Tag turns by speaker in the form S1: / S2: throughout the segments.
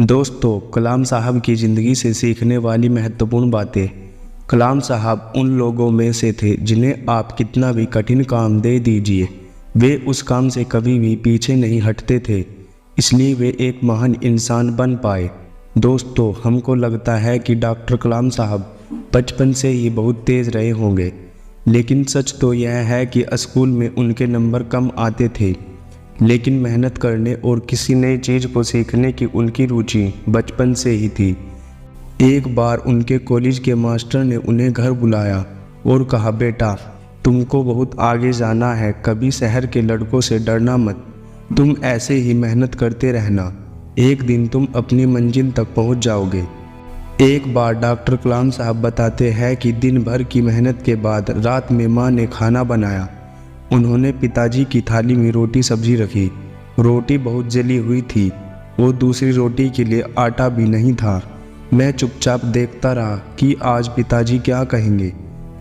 S1: दोस्तों, कलाम साहब की ज़िंदगी से सीखने वाली महत्वपूर्ण बातें। कलाम साहब उन लोगों में से थे जिन्हें आप कितना भी कठिन काम दे दीजिए, वे उस काम से कभी भी पीछे नहीं हटते थे। इसलिए वे एक महान इंसान बन पाए। दोस्तों, हमको लगता है कि डॉक्टर कलाम साहब बचपन से ही बहुत तेज़ रहे होंगे, लेकिन सच तो यह है कि स्कूल में उनके नंबर कम आते थे। लेकिन मेहनत करने और किसी नई चीज़ को सीखने की उनकी रुचि बचपन से ही थी। एक बार उनके कॉलेज के मास्टर ने उन्हें घर बुलाया और कहा, बेटा, तुमको बहुत आगे जाना है, कभी शहर के लड़कों से डरना मत, तुम ऐसे ही मेहनत करते रहना, एक दिन तुम अपनी मंजिल तक पहुंच जाओगे। एक बार डॉक्टर कलाम साहब बताते हैं कि दिन भर की मेहनत के बाद रात में माँ ने खाना बनाया। उन्होंने पिताजी की थाली में रोटी सब्जी रखी। रोटी बहुत जली हुई थी और दूसरी रोटी के लिए आटा भी नहीं था। मैं चुपचाप देखता रहा कि आज पिताजी क्या कहेंगे,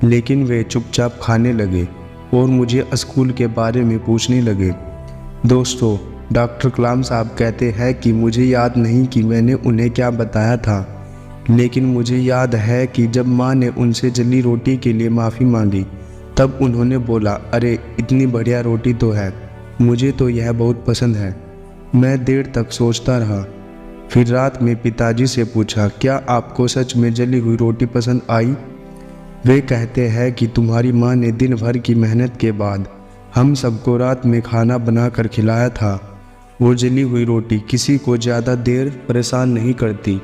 S1: लेकिन वे चुपचाप खाने लगे और मुझे स्कूल के बारे में पूछने लगे। दोस्तों, डॉक्टर कलाम साहब कहते हैं कि मुझे याद नहीं कि मैंने उन्हें क्या बताया था, लेकिन मुझे याद है कि जब माँ ने उनसे जली रोटी के लिए माफ़ी मांगी, तब उन्होंने बोला, अरे इतनी बढ़िया रोटी तो है, मुझे तो यह बहुत पसंद है। मैं देर तक सोचता रहा, फिर रात में पिताजी से पूछा, क्या आपको सच में जली हुई रोटी पसंद आई? वे कहते हैं कि तुम्हारी माँ ने दिन भर की मेहनत के बाद हम सबको रात में खाना बनाकर खिलाया था। वो जली हुई रोटी किसी को ज़्यादा देर परेशान नहीं करती,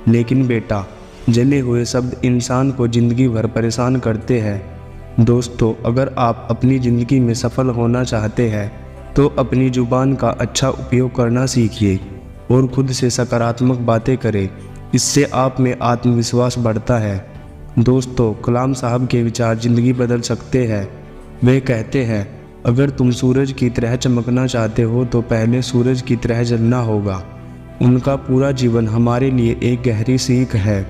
S1: लेकिन बेटा, जले हुए शब्द इंसान को ज़िंदगी भर परेशान करते हैं। दोस्तों, अगर आप अपनी ज़िंदगी में सफल होना चाहते हैं तो अपनी ज़ुबान का अच्छा उपयोग करना सीखिए और खुद से सकारात्मक बातें करें। इससे आप में आत्मविश्वास बढ़ता है। दोस्तों, कलाम साहब के विचार ज़िंदगी बदल सकते हैं। वे कहते हैं, अगर तुम सूरज की तरह चमकना चाहते हो तो पहले सूरज की तरह जलना होगा। उनका पूरा जीवन हमारे लिए एक गहरी सीख है।